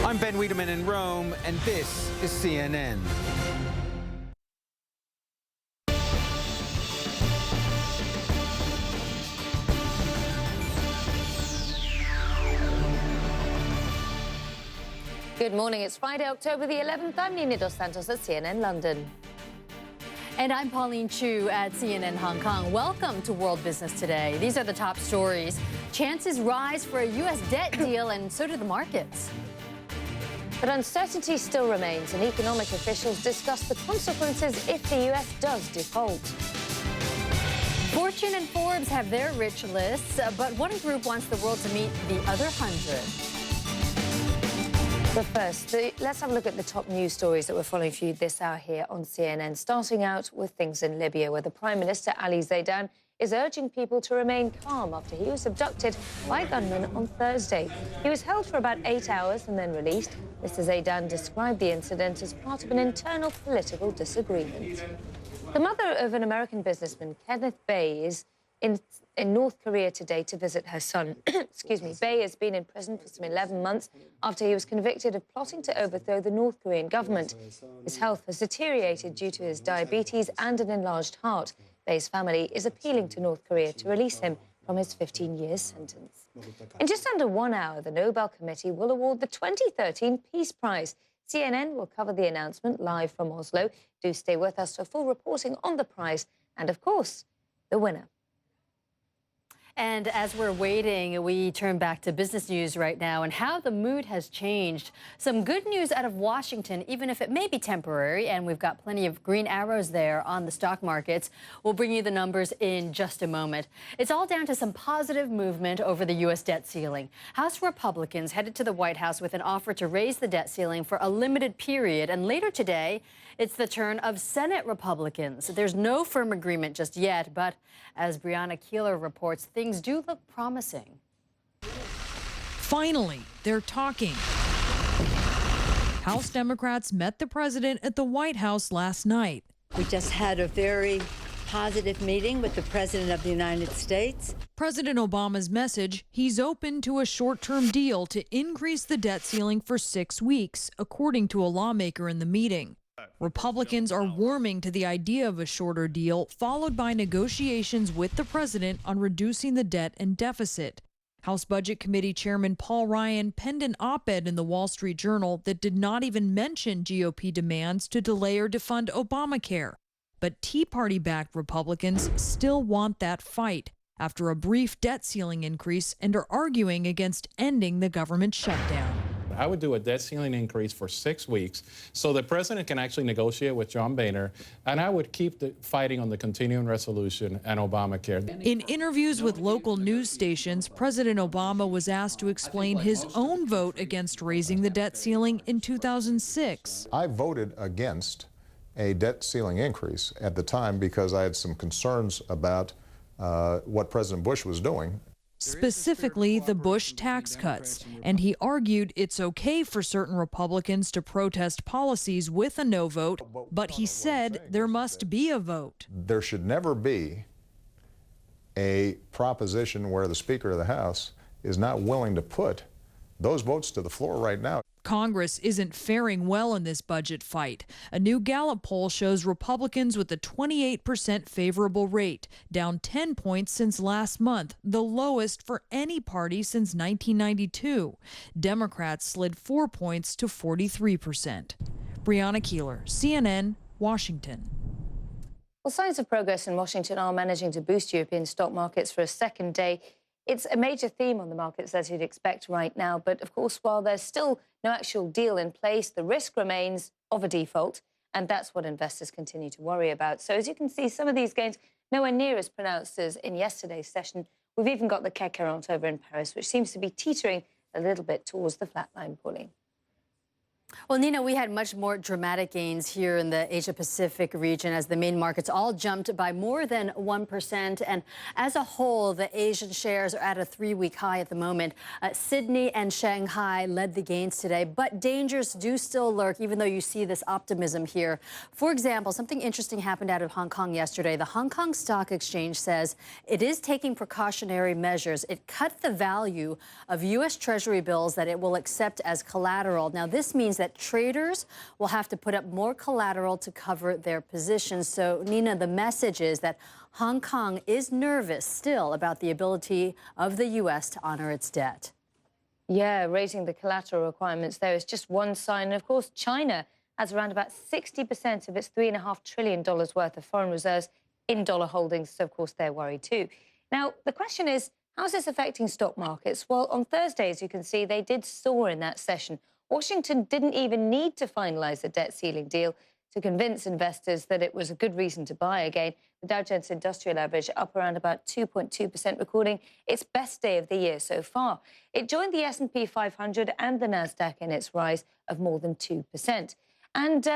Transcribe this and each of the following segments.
I'm Ben Wiedemann in Rome, and this is CNN. Good morning. It's Friday, October the 11th. I'm Nina Dos Santos at CNN London. And I'm Pauline Chu at CNN Hong Kong. Welcome to World Business Today. These are the top stories. Chances rise for a U.S. debt deal, and so do the markets. But uncertainty still remains, and economic officials discuss the consequences if the U.S. does default. Fortune and Forbes have their rich lists, but one group wants the world to meet the other 100. But first, let's have a look at the top news stories that we're following for you this hour here on CNN, starting out with things in Libya, where the Prime Minister Ali Zaidan is urging people to remain calm after he was abducted by gunmen on Thursday. He was held for about 8 hours and then released. Mr. Zaidan described the incident as part of an internal political disagreement. The mother of an American businessman, Kenneth Bay, is in North Korea today to visit her son. Excuse me. Bay has been in prison for some 11 months after he was convicted of plotting to overthrow the North Korean government. His health has deteriorated due to his diabetes and an enlarged heart. Bay's family is appealing to North Korea to release him from his 15-year sentence. In just under 1 hour, the Nobel Committee will award the 2013 Peace Prize. CNN will cover the announcement live from Oslo. Do stay with us for full reporting on the prize and, of course, the winner. And as we're waiting, we turn back to business news right now and how the mood has changed. Some good news out of Washington, even if it may be temporary, and we've got plenty of green arrows there on the stock markets. We'll bring you the numbers in just a moment. It's all down to some positive movement over the U.S. debt ceiling. House Republicans headed to the White House with an offer to raise the debt ceiling for a limited period. And later today, it's the turn of Senate Republicans. There's no firm agreement just yet, but as Brianna Keeler reports, things do look promising. Finally, they're talking. House Democrats met the president at the White House last night. We just had a very positive meeting with the President of the United States. President Obama's message, he's open to a short-term deal to increase the debt ceiling for 6 weeks, according to a lawmaker in the meeting. Republicans are warming to the idea of a shorter deal, followed by negotiations with the president on reducing the debt and deficit. House Budget Committee Chairman Paul Ryan penned an op-ed in the Wall Street Journal that did not even mention GOP demands to delay or defund Obamacare. But Tea Party-backed Republicans still want that fight after a brief debt ceiling increase and are arguing against ending the government shutdown. I would do a debt ceiling increase for 6 weeks so the president can actually negotiate with John Boehner, and I would keep fighting on the continuing resolution and Obamacare. In interviews with local news stations, President Obama was asked to explain his own vote against raising the debt ceiling in 2006. I voted against a debt ceiling increase at the time because I had some concerns about what President Bush was doing. Specifically, the Bush tax cuts, and he argued it's okay for certain Republicans to protest policies with a no vote, but he said there must be a vote. There should never be a proposition where the Speaker of the House is not willing to put those votes to the floor right now. Congress isn't faring well in this budget fight. A new Gallup poll shows Republicans with a 28% favorable rate, down 10 points since last month, the lowest for any party since 1992. Democrats slid 4 points to 43%. Brianna Keeler, CNN, Washington. Well, signs of progress in Washington are managing to boost European stock markets for a second day. It's a major theme on the markets, as you'd expect right now. But, of course, while there's still no actual deal in place, the risk remains of a default, and that's what investors continue to worry about. So, as you can see, some of these gains nowhere near as pronounced as in yesterday's session. We've even got the CAC 40 over in Paris, which seems to be teetering a little bit towards the flatline pulling. Well, Nina, we had much more dramatic gains here in the Asia-Pacific region as the main markets all jumped by more than 1%. And as a whole, the Asian shares are at a 3-week high at the moment. Sydney and Shanghai led the gains today, but dangers do still lurk, even though you see this optimism here. For example, something interesting happened out of Hong Kong yesterday. The Hong Kong Stock Exchange says it is taking precautionary measures. It cut the value of U.S. Treasury bills that it will accept as collateral. Now, this means that traders will have to put up more collateral to cover their positions. So, Nina, the message is that Hong Kong is nervous still about the ability of the U.S. to honor its debt. Yeah, raising the collateral requirements there is just one sign. And of course, China has around about 60% of its $3.5 trillion worth of foreign reserves in dollar holdings. So, of course, they're worried too. Now, the question is, how's this affecting stock markets? Well, on Thursday, as you can see, they did soar in that session. Washington didn't even need to finalize a debt ceiling deal to convince investors that it was a good reason to buy again. The Dow Jones Industrial Average up around about 2.2%, recording its best day of the year so far. It joined the S&P 500 and the Nasdaq in its rise of more than 2%. And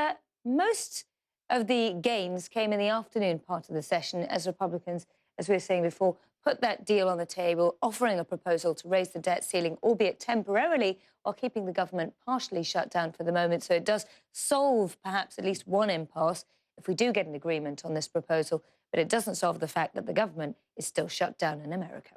most of the gains came in the afternoon part of the session as Republicans, as we were saying before, put that deal on the table, offering a proposal to raise the debt ceiling, albeit temporarily, while keeping the government partially shut down for the moment. So it does solve perhaps at least one impasse if we do get an agreement on this proposal, but it doesn't solve the fact that the government is still shut down in America.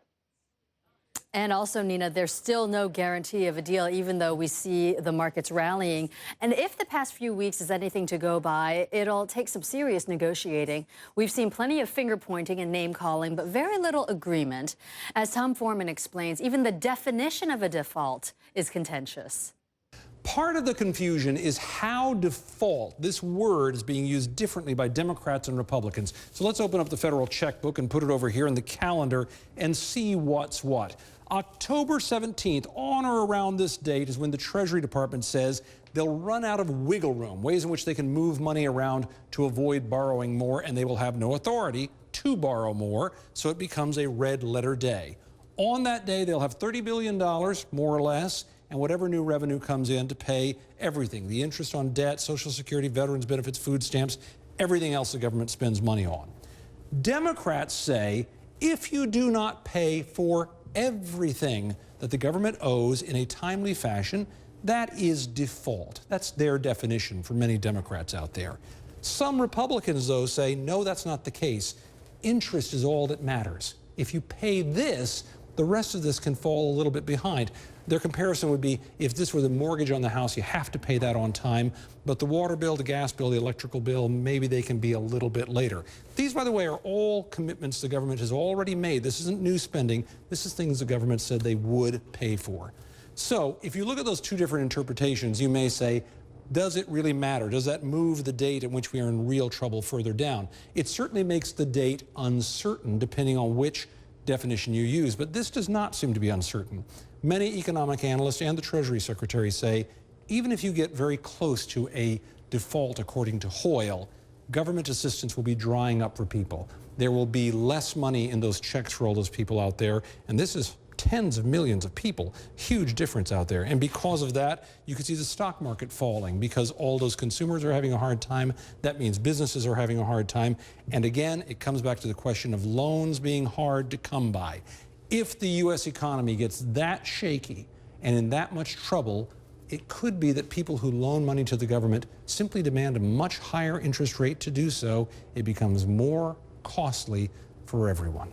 And also, Nina, there's still no guarantee of a deal, even though we see the markets rallying. And if the past few weeks is anything to go by, it'll take some serious negotiating. We've seen plenty of finger-pointing and name-calling, but very little agreement. As Tom Foreman explains, even the definition of a default is contentious. Part of the confusion is how default, this word, is being used differently by Democrats and Republicans. So let's open up the federal checkbook and put it over here in the calendar and see what's what. October 17th, on or around this date, is when the Treasury Department says they'll run out of wiggle room, ways in which they can move money around to avoid borrowing more, and they will have no authority to borrow more, so it becomes a red letter day. On that day, they'll have $30 billion, more or less, and whatever new revenue comes in to pay everything, the interest on debt, Social Security, veterans benefits, food stamps, everything else the government spends money on. Democrats say if you do not pay for everything that the government owes in a timely fashion, that is default. That's their definition for many Democrats out there. Some Republicans, though, say, no, that's not the case. Interest is all that matters. If you pay this, the rest of this can fall a little bit behind. Their comparison would be, if this were the mortgage on the house, you have to pay that on time, but the water bill, the gas bill, the electrical bill, maybe they can be a little bit later. These, by the way, are all commitments the government has already made. This isn't new spending. This is things the government said they would pay for. So if you look at those two different interpretations, you may say, does it really matter? Does that move the date at which we are in real trouble further down? It certainly makes the date uncertain, depending on which definition you use, but this does not seem to be uncertain. Many economic analysts and the Treasury Secretary say, even if you get very close to a default according to Hoyle, government assistance will be drying up for people. There will be less money in those checks for all those people out there, and this is tens of millions of people, huge difference out there. And because of that, you can see the stock market falling because all those consumers are having a hard time. That means businesses are having a hard time. And again, it comes back to the question of loans being hard to come by. If the U.S. economy gets that shaky and in that much trouble, it could be that people who loan money to the government simply demand a much higher interest rate to do so. It becomes more costly for everyone.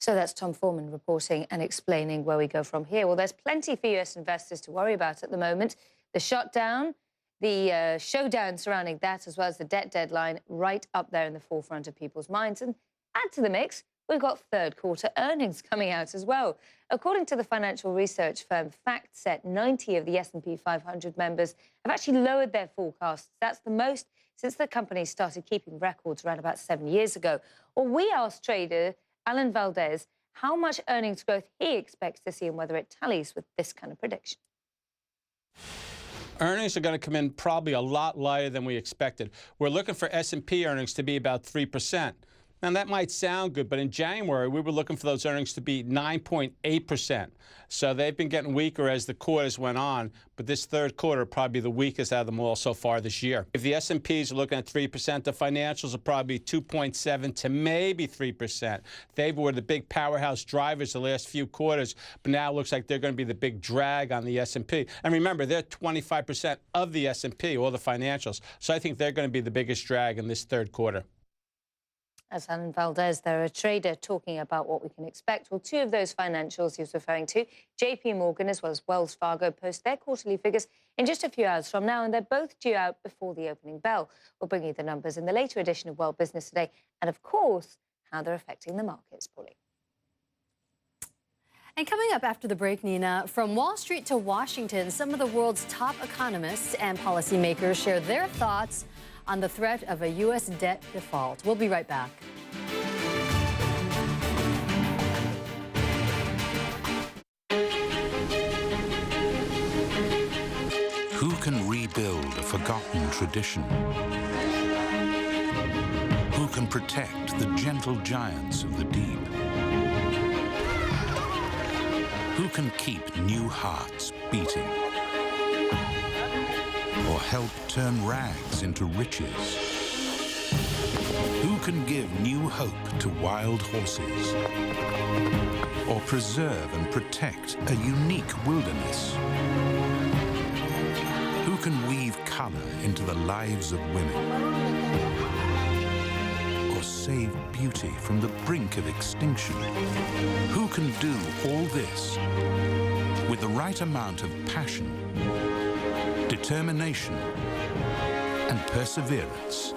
So that's Tom Foreman reporting and explaining where we go from here. Well, there's plenty for US investors to worry about at the moment. The shutdown, the showdown surrounding that, as well as the debt deadline, right up there in the forefront of people's minds. And add to the mix, we've got third quarter earnings coming out as well. According to the financial research firm FactSet, 90 of the S&P 500 members have actually lowered their forecasts. That's the most since the company started keeping records around about 7 years ago. Well, we asked trader Alan Valdez how much earnings growth he expects to see and whether it tallies with this kind of prediction. Earnings are going to come in probably a lot lighter than we expected. We're looking for S&P earnings to be about 3%. Now, that might sound good, but in January, we were looking for those earnings to be 9.8%. So they've been getting weaker as the quarters went on, but this third quarter will probably be the weakest out of them all so far this year. If the S&Ps are looking at 3%, the financials will probably be 2.7 to maybe 3%. They were the big powerhouse drivers the last few quarters, but now it looks like they're going to be the big drag on the S&P. And remember, they're 25% of the S&P, all the financials. So I think they're going to be the biggest drag in this third quarter. As Alan Valdez, they're a trader talking about what we can expect. Well, two of those financials he was referring to, JP Morgan as well as Wells Fargo, post their quarterly figures in just a few hours from now, and they're both due out before the opening bell. We'll bring you the numbers in the later edition of World Business Today, and of course, how they're affecting the markets, Pauline. And coming up after the break, Nina, from Wall Street to Washington, some of the world's top economists and policymakers share their thoughts on the threat of a U.S. debt default. We'll be right back. Who can rebuild a forgotten tradition? Who can protect the gentle giants of the deep? Who can keep new hearts beating? Or help turn rags into riches? Who can give new hope to wild horses? Or preserve and protect a unique wilderness? Who can weave color into the lives of women? Or save beauty from the brink of extinction? Who can do all this with the right amount of passion, determination, and perseverance?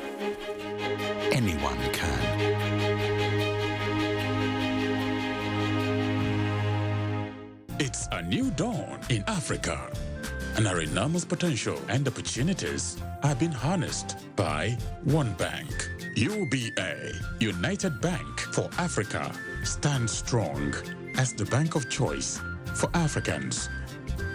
Anyone can. It's a new dawn in Africa, and our enormous potential and opportunities have been harnessed by one bank. UBA, United Bank for Africa, stands strong as the bank of choice for Africans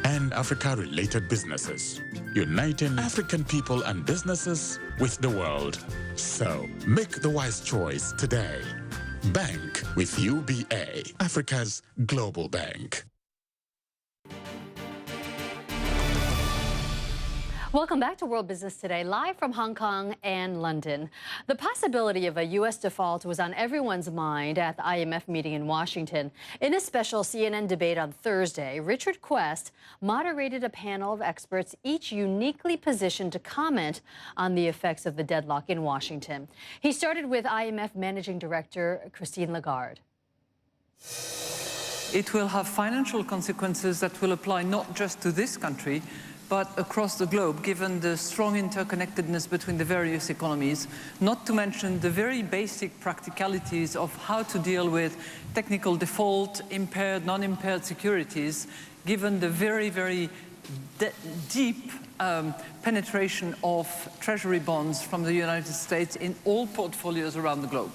and Africa-related businesses, uniting African people and businesses with the world. So, make the wise choice today. Bank with UBA, Africa's global bank. Welcome back to World Business Today, live from Hong Kong and London. The possibility of a U.S. default was on everyone's mind at the IMF meeting in Washington. In a special CNN debate on Thursday, Richard Quest moderated a panel of experts, each uniquely positioned to comment on the effects of the deadlock in Washington. He started with IMF Managing Director Christine Lagarde. It will have financial consequences that will apply not just to this country, but across the globe, given the strong interconnectedness between the various economies, not to mention the very basic practicalities of how to deal with technical default, impaired, non-impaired securities, given the very, very deep penetration of treasury bonds from the United States in all portfolios around the globe.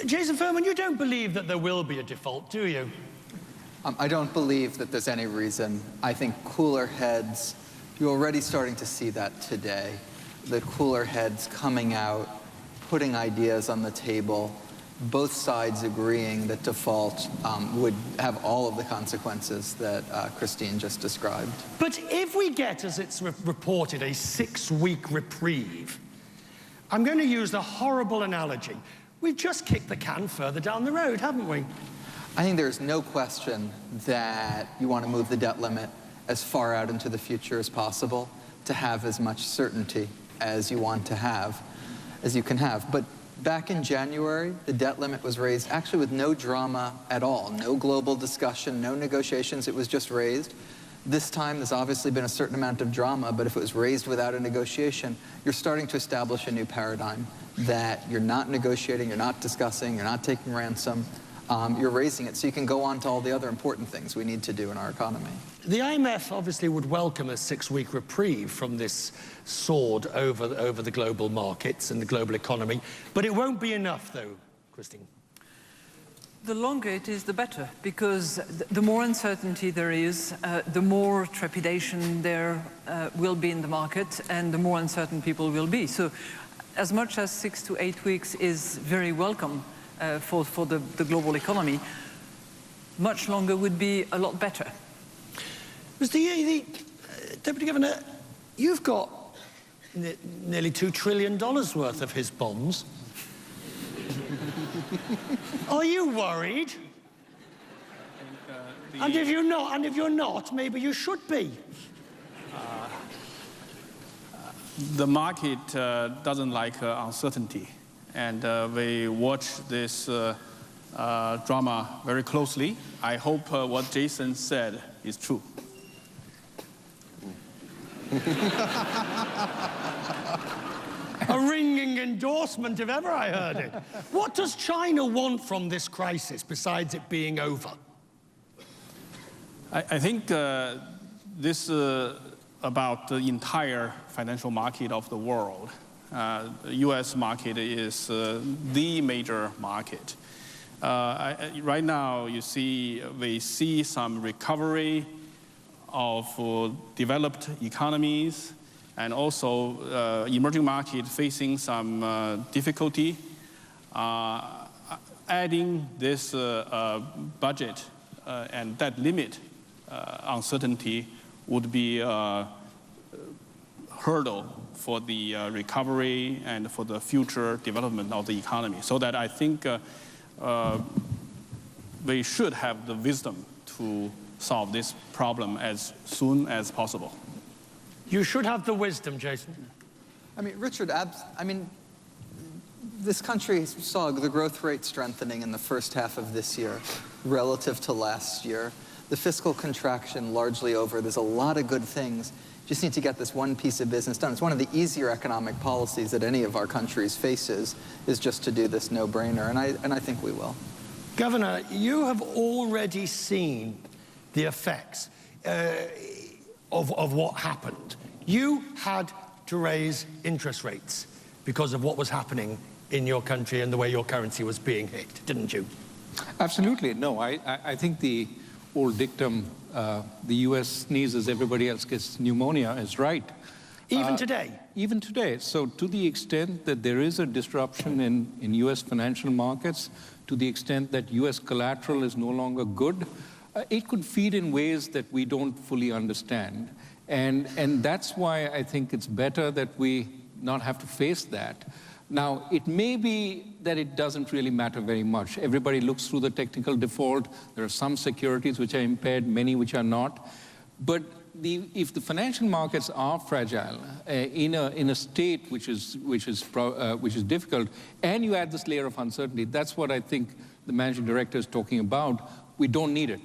Jason Furman, you don't believe that there will be a default, do you? I don't believe that there's any reason. I think cooler heads, you're already starting to see that today. The cooler heads coming out, putting ideas on the table, both sides agreeing that default would have all of the consequences that Christine just described. But if we get, as it's reported, a 6-week reprieve, I'm going to use a horrible analogy. We've just kicked the can further down the road, haven't we? I think there's no question that you want to move the debt limit as far out into the future as possible to have as much certainty as you want to have, as you can have. But back in January, the debt limit was raised actually with no drama at all, no global discussion, no negotiations, it was just raised. This time, there's obviously been a certain amount of drama, but if it was raised without a negotiation, you're starting to establish a new paradigm that you're not negotiating, you're not discussing, you're not taking ransom, you're raising it so you can go on to all the other important things we need to do in our economy. The IMF obviously would welcome a 6-week reprieve from this sword over the global markets and the global economy, but it won't be enough, though, Christine. The longer it is, the better, because the more uncertainty there is, the more trepidation there will be in the market, and the more uncertain people will be. So as much as 6 to 8 weeks is very welcome, for the global economy, much longer would be a lot better. The Deputy Governor, you've got nearly $2 trillion worth of his bonds. Are you worried? And if you're not, maybe you should be. The market doesn't like uncertainty, and we watch this drama very closely. I hope what Jason said is true. A ringing endorsement if ever I heard it. What does China want from this crisis besides it being over? I think this about the entire financial market of the world. The U.S. market is the major market. Right now, we see some recovery of developed economies, and also emerging market facing some difficulty. Adding this budget and that limit uncertainty would be a hurdle for the recovery and for the future development of the economy. So that I think we should have the wisdom to solve this problem as soon as possible. You should have the wisdom, Jason. I mean, Richard, this country saw the growth rate strengthening in the first half of this year relative to last year. The fiscal contraction largely over. There's a lot of good things. Just need to get this one piece of business done. It's one of the easier economic policies that any of our countries faces, is just to do this no-brainer, and I think we will. Governor, you have already seen the effects of what happened. You had to raise interest rates because of what was happening in your country and the way your currency was being hit, didn't you? Absolutely. No, I think the old dictum, the U.S. sneezes, everybody else gets pneumonia, is right. Even today? Even today. So to the extent that there is a disruption in U.S. financial markets, to the extent that U.S. collateral is no longer good, it could feed in ways that we don't fully understand. And that's why I think it's better that we not have to face that. Now, it may be that it doesn't really matter very much. Everybody looks through the technical default. There are some securities which are impaired, many which are not. But if the financial markets are fragile in a state which is difficult, and you add this layer of uncertainty, that's what I think the managing director is talking about. We don't need it.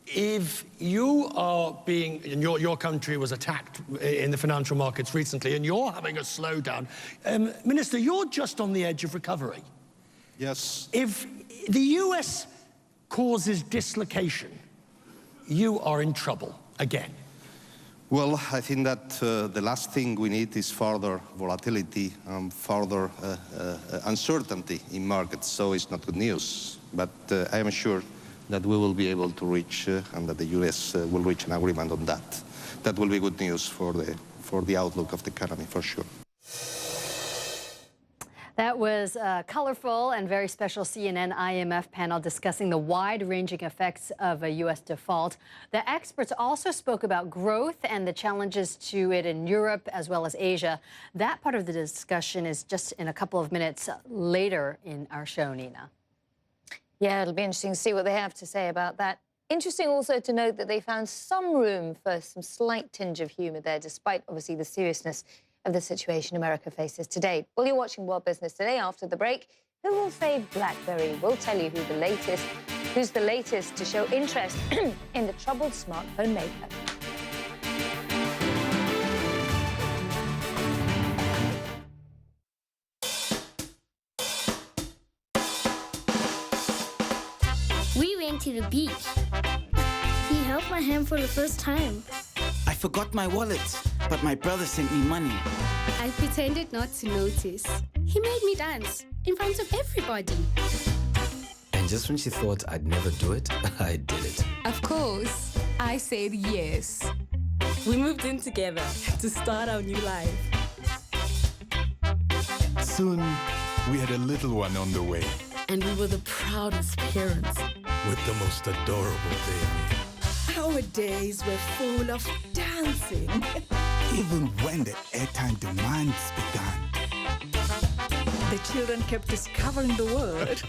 If you are being, and your country was attacked in the financial markets recently, and you're having a slowdown, Minister, you're just on the edge of recovery. Yes. If the US causes dislocation, you are in trouble again. Well, I think that the last thing we need is further volatility and further uncertainty in markets, so it's not good news. But I am sure that we will be able to reach, and that the U.S. will reach an agreement on that. That will be good news for the outlook of the economy, for sure. That was a colorful and very special CNN IMF panel discussing the wide-ranging effects of a U.S. default. The experts also spoke about growth and the challenges to it in Europe as well as Asia. That part of the discussion is just in a couple of minutes later in our show, Nina. Yeah, it'll be interesting to see what they have to say about that. Interesting also to note that they found some room for some slight tinge of humour there, despite obviously the seriousness of the situation America faces today. Well, you're watching World Business Today. After the break, who will save BlackBerry? We'll tell you who's the latest to show interest in the troubled smartphone maker. We went to the beach. He held my hand for the first time. I forgot my wallet, but my brother sent me money. I pretended not to notice. He made me dance in front of everybody. And just when she thought I'd never do it, I did it. Of course, I said yes. We moved in together to start our new life. Soon, we had a little one on the way. And we were the proudest parents. With the most adorable baby. Our days were full of dancing. Even when the airtime demands began. The children kept discovering the world.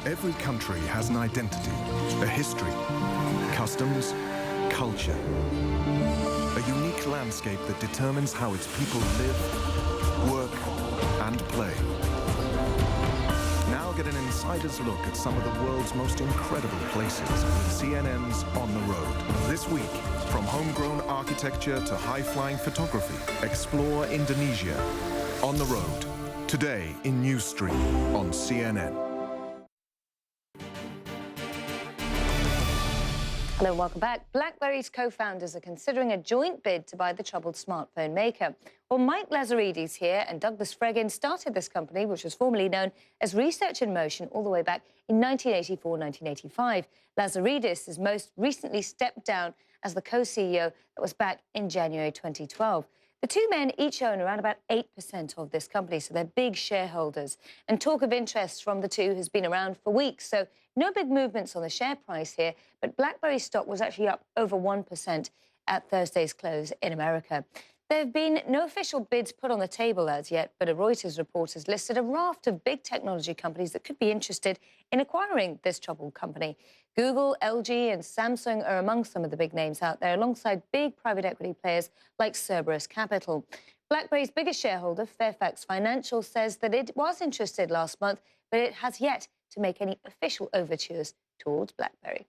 Every country has an identity, a history, customs, culture. A unique landscape that determines how its people live, work, and play. Now get an insider's look at some of the world's most incredible places with CNN's On the Road. This week, from homegrown architecture to high-flying photography, explore Indonesia. On the Road, today in Newsstream on CNN. Hello and welcome back. BlackBerry's co-founders are considering a joint bid to buy the troubled smartphone maker. Well, Mike Lazaridis here and Douglas Fregin started this company, which was formerly known as Research in Motion, all the way back in 1984-1985. Lazaridis has most recently stepped down as the co-CEO that was back in January 2012. The two men each own around about 8% of this company, so they're big shareholders. And talk of interest from the two has been around for weeks, so no big movements on the share price here, but BlackBerry stock was actually up over 1% at Thursday's close in America. There have been no official bids put on the table as yet, but a Reuters report has listed a raft of big technology companies that could be interested in acquiring this troubled company. Google, LG and Samsung are among some of the big names out there, alongside big private equity players like Cerberus Capital. BlackBerry's biggest shareholder, Fairfax Financial, says that it was interested last month, but it has yet to make any official overtures towards BlackBerry.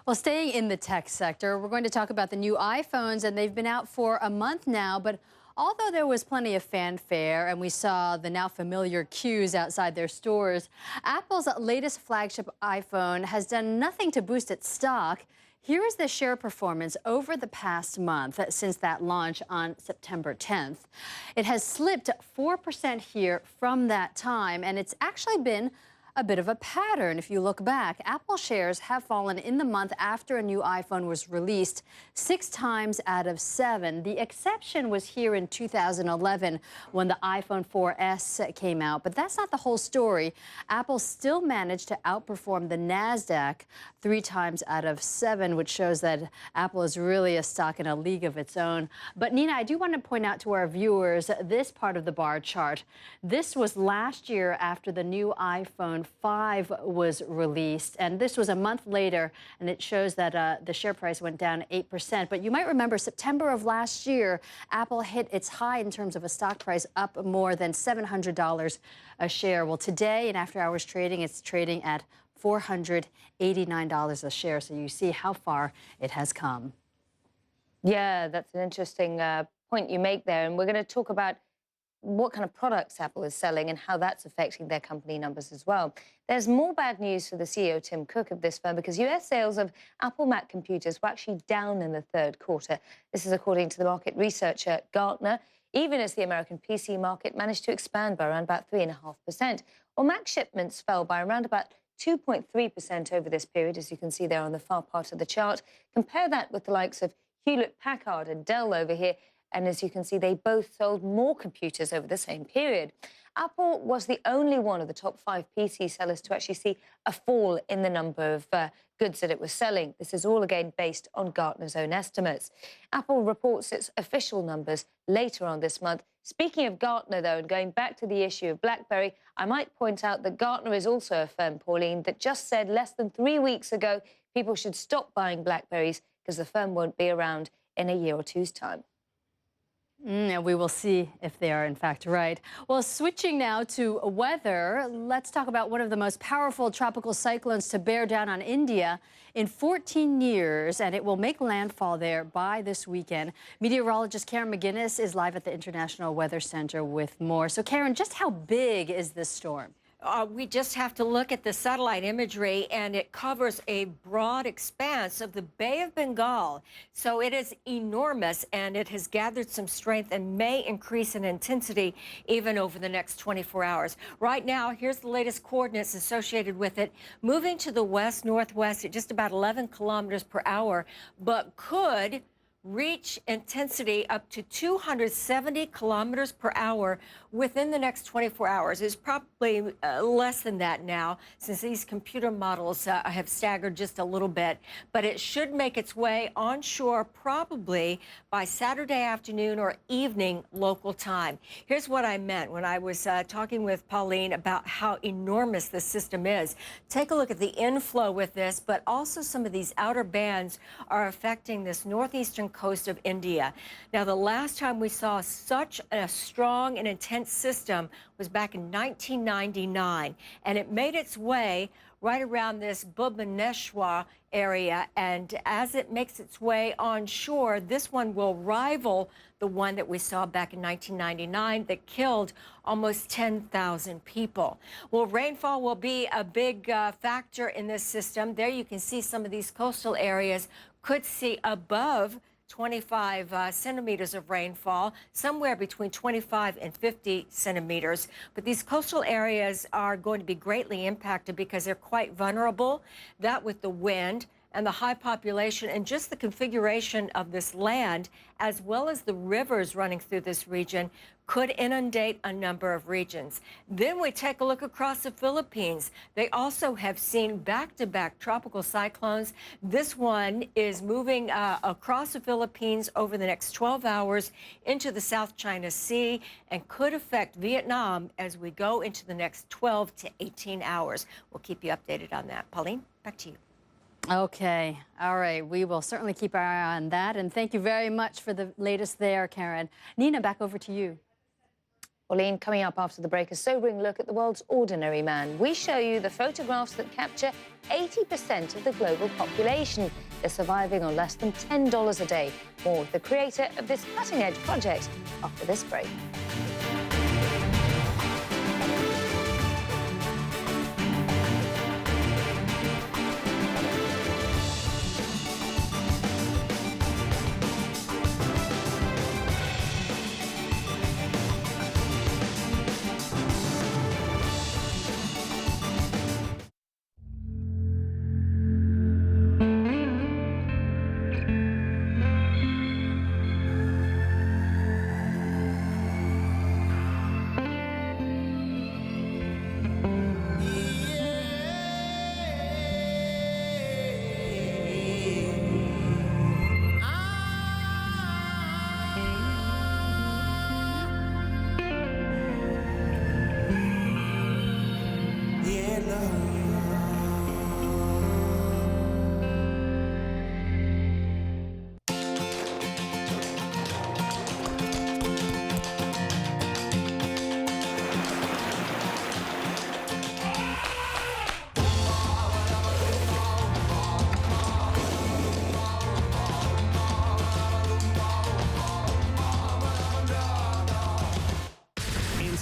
Well, staying in the tech sector, we're going to talk about the new iPhones, and they've been out for a month now, but although there was plenty of fanfare and we saw the now familiar queues outside their stores, Apple's latest flagship iPhone has done nothing to boost its stock. Here is the share performance over the past month since that launch on September 10th. It has slipped 4% here from that time, and it's actually been a bit of a pattern. If you look back, Apple shares have fallen in the month after a new iPhone was released 6 times out of 7. The exception was here in 2011 when the iPhone 4S came out, but that's not the whole story. Apple still managed to outperform the NASDAQ 3 times out of 7, which shows that Apple is really a stock in a league of its own. But Nina, I do want to point out to our viewers this part of the bar chart. This was last year after the new iPhone 5 was released, and this was a month later, and it shows that the share price went down 8%. But you might remember September of last year, Apple hit its high in terms of a stock price, up more than $700 a share. Well, today in after-hours trading, it's trading at $489 a share, so you see how far it has come. Yeah, that's an interesting point you make there, and we're going to talk about what kind of products Apple is selling and how that's affecting their company numbers as well. There's more bad news for the CEO, Tim Cook, of this firm, because US sales of Apple Mac computers were actually down in the third quarter. This is according to the market researcher Gartner, even as the American PC market managed to expand by around about 3.5%. Well, Mac shipments fell by around about 2.3% over this period, as you can see there on the far part of the chart. Compare that with the likes of Hewlett-Packard and Dell over here, and as you can see, they both sold more computers over the same period. Apple was the only one of the top 5 PC sellers to actually see a fall in the number of goods that it was selling. This is all again based on Gartner's own estimates. Apple reports its official numbers later on this month. Speaking of Gartner, though, and going back to the issue of BlackBerry, I might point out that Gartner is also a firm, Pauline, that just said less than 3 weeks ago people should stop buying BlackBerries because the firm won't be around in a year or two's time. And we will see if they are in fact right. Well, switching now to weather, let's talk about one of the most powerful tropical cyclones to bear down on India in 14 years, and it will make landfall there by this weekend. Meteorologist Karen McGuinness is live at the International Weather Center with more. So Karen, just how big is this storm? We just have to look at the satellite imagery, and it covers a broad expanse of the Bay of Bengal. So it is enormous, and it has gathered some strength and may increase in intensity even over the next 24 hours. Right now, here's the latest coordinates associated with it. Moving to the west-northwest at just about 11 kilometers per hour, but could reach intensity up to 270 kilometers per hour within the next 24 hours. It's probably less than that now, since these computer models have staggered just a little bit. But it should make its way onshore probably by Saturday afternoon or evening local time. Here's what I meant when I was talking with Pauline about how enormous this system is. Take a look at the inflow with this, but also some of these outer bands are affecting this northeastern coast of India. Now, the last time we saw such a strong and intense system was back in 1999, and it made its way right around this Bhubaneswar area, and as it makes its way onshore, this one will rival the one that we saw back in 1999 that killed almost 10,000 people. Well, rainfall will be a big factor in this system. There you can see some of these coastal areas could see above 25 centimeters of rainfall, somewhere between 25 and 50 centimeters. But these coastal areas are going to be greatly impacted because they're quite vulnerable. That with the wind and the high population and just the configuration of this land, as well as the rivers running through this region, could inundate a number of regions. Then we take a look across the Philippines. They also have seen back-to-back tropical cyclones. This one is moving across the Philippines over the next 12 hours into the South China Sea and could affect Vietnam as we go into the next 12 to 18 hours. We'll keep you updated on that. Pauline, back to you. Okay. All right. We will certainly keep our eye on that. And thank you very much for the latest there, Karen. Nina, back over to you. Pauline, coming up after the break, a sobering look at the world's ordinary man. We show you the photographs that capture 80% of the global population. They're surviving on less than $10 a day. More with the creator of this cutting-edge project after this break.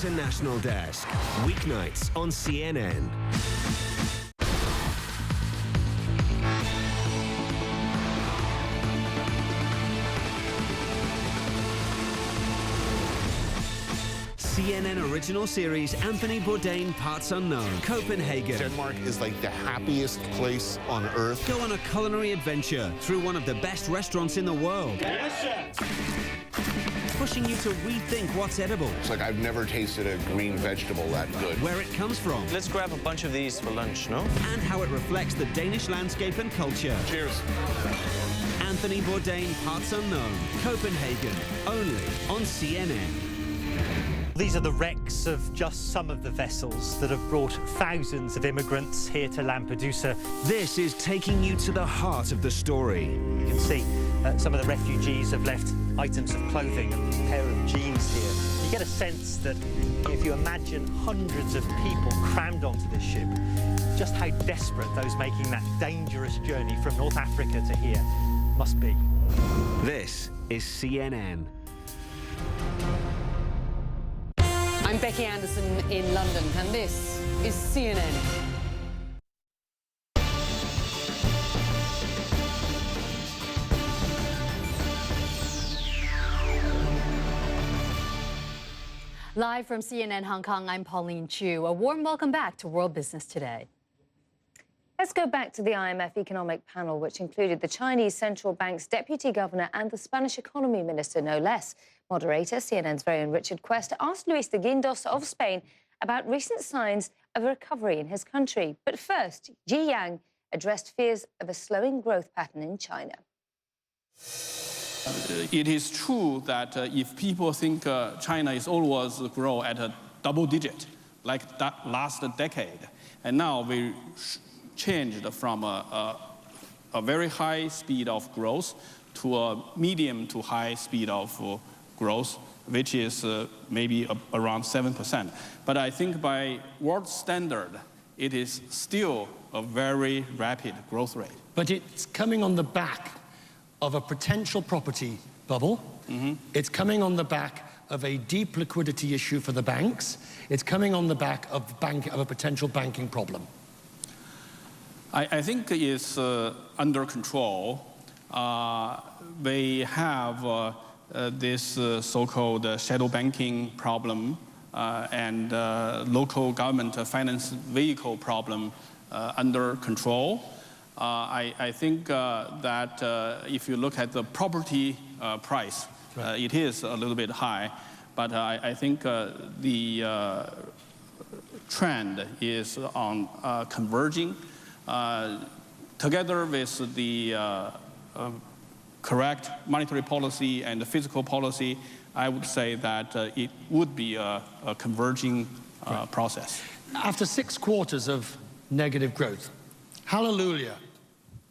International Desk, weeknights on CNN. CNN original series Anthony Bourdain Parts Unknown, Copenhagen. Denmark is like the happiest place on earth. Go on a culinary adventure through one of the best restaurants in the world. Pushing you to rethink what's edible. It's like I've never tasted a green vegetable that good. Where it comes from. Let's grab a bunch of these for lunch, no? And how it reflects the Danish landscape and culture. Cheers. Anthony Bourdain Parts Unknown, Copenhagen, only on CNN. These are the wrecks of just some of the vessels that have brought thousands of immigrants here to Lampedusa. This is taking you to the heart of the story. You can see Some of the refugees have left items of clothing, a pair of jeans here. You get a sense that if you imagine hundreds of people crammed onto this ship, just how desperate those making that dangerous journey from North Africa to here must be. This is CNN. I'm Becky Anderson in London, and this is CNN. Live from CNN Hong Kong, I'm Pauline Chu. A warm welcome back to World Business Today. Let's go back to the IMF Economic Panel, which included the Chinese Central Bank's Deputy Governor and the Spanish Economy Minister, no less. Moderator, CNN's very own Richard Quest, asked Luis de Guindos of Spain about recent signs of a recovery in his country. But first, Ji Yang addressed fears of a slowing growth pattern in China. It is true that if people think China is always grow at a double digit, like that last decade, and now we changed from a very high speed of growth to a medium to high speed of growth, which is maybe around 7%. But I think by world standard, it is still a very rapid growth rate. But it's coming on the back of a potential property bubble. It's coming on the back of a deep liquidity issue for the banks. It's coming on the back of a potential banking problem. I think it's under control. We have this so-called shadow banking problem and local government finance vehicle problem under control. I think that if you look at the property price, it is a little bit high, but I think the trend is on converging. Together with the correct monetary policy and the fiscal policy, I would say that it would be a converging process. After 6 quarters of negative growth, hallelujah,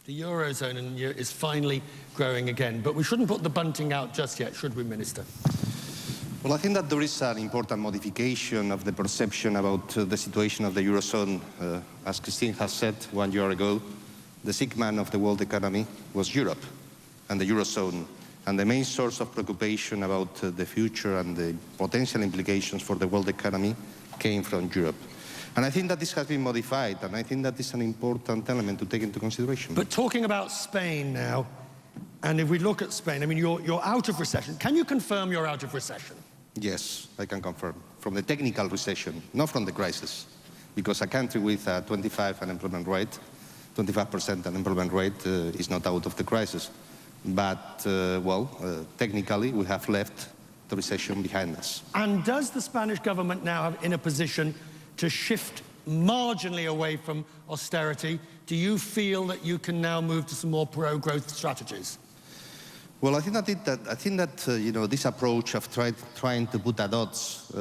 the Eurozone is finally growing again. But we shouldn't put the bunting out just yet, should we, Minister? Well, I think that there is an important modification of the perception about the situation of the Eurozone. As Christine has said 1 year ago, the sick man of the world economy was Europe and the Eurozone. And the main source of preoccupation about the future and the potential implications for the world economy came from Europe. And I think that this has been modified, and I think that is an important element to take into consideration. But talking about Spain now, and if we look at Spain, I mean, you're out of recession. Can you confirm you're out of recession? Yes, I can confirm. From the technical recession, not from the crisis. Because a country with a 25% unemployment rate is not out of the crisis. But, technically, we have left the recession behind us. And does the Spanish government now have in a position to shift marginally away from austerity? Do you feel that you can now move to some more pro-growth strategies? Well, I think that this approach of trying to put at odds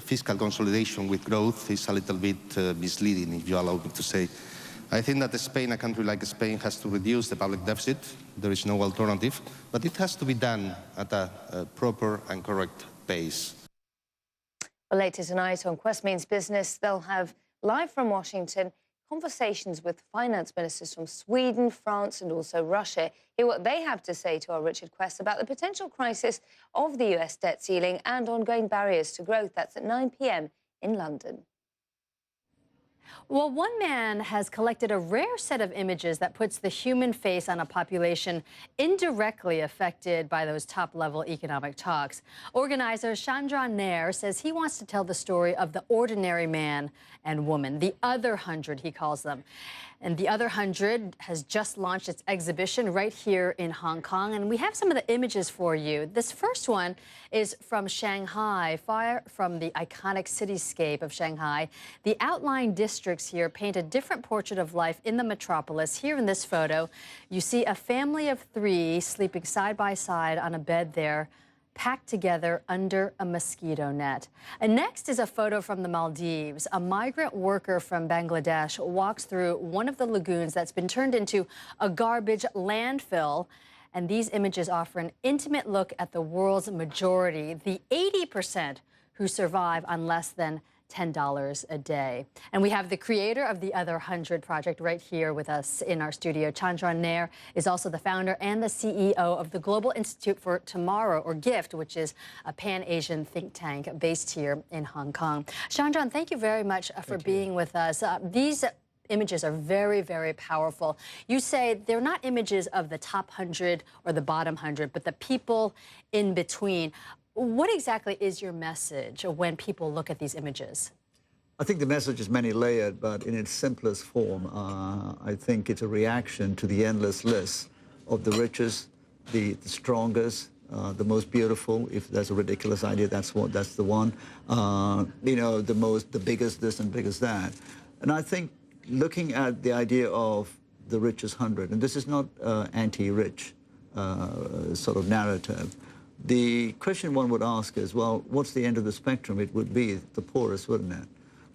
fiscal consolidation with growth is a little bit misleading, if you allow me to say. I think that Spain, a country like Spain, has to reduce the public deficit. There is no alternative, but it has to be done at a proper and correct pace. Well, later tonight on Quest Means Business, they'll have, live from Washington, conversations with finance ministers from Sweden, France and also Russia. Hear what they have to say to our Richard Quest about the potential crisis of the US debt ceiling and ongoing barriers to growth. That's at 9 p.m. in London. Well, one man has collected a rare set of images that puts the human face on a population indirectly affected by those top-level economic talks. Organizer Chandra Nair says he wants to tell the story of the ordinary man and woman, the other 100, he calls them. And the other 100 has just launched its exhibition right here in Hong Kong. And we have some of the images for you. This first one is from Shanghai, far from the iconic cityscape of Shanghai. The outlying districts here paint a different portrait of life in the metropolis. Here in this photo, you see a family of 3 sleeping side by side on a bed there, packed together under a mosquito net. And next is a photo from the Maldives. A migrant worker from Bangladesh walks through one of the lagoons that's been turned into a garbage landfill. And these images offer an intimate look at the world's majority, the 80% who survive on less than $10 a day. And we have the creator of the Other 100 project right here with us in our studio. Chandran Nair is also the founder and the CEO of the Global Institute for Tomorrow, or GIFT, which is a Pan-Asian think tank based here in Hong Kong. Chandran, thank you very much for being with us. These images are very, very powerful. You say they're not images of the top 100 or the bottom 100, but the people in between. What exactly is your message when people look at these images? I think the message is many-layered, but in its simplest form, I think it's a reaction to the endless list of the richest, the strongest, the most beautiful. If there's a ridiculous idea, that's the one. You know, the biggest this and biggest that. And I think looking at the idea of the richest 100, and this is not anti-rich sort of narrative. The question one would ask is, well, what's the end of the spectrum? It would be the poorest, wouldn't it?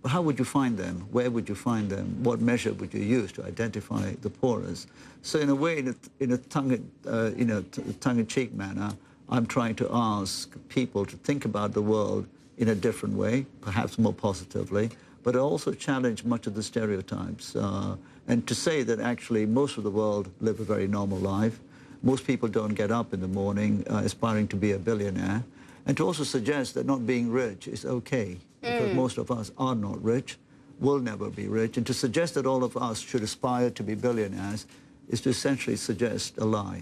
But how would you find them? Where would you find them? What measure would you use to identify the poorest? So in a way, in a tongue-in-cheek manner, I'm trying to ask people to think about the world in a different way, perhaps more positively, but also challenge much of the stereotypes. And to say that actually most of the world live a very normal life. Most people don't get up in the morning aspiring to be a billionaire. And to also suggest that not being rich is okay, because most of us are not rich, will never be rich. And to suggest that all of us should aspire to be billionaires is to essentially suggest a lie.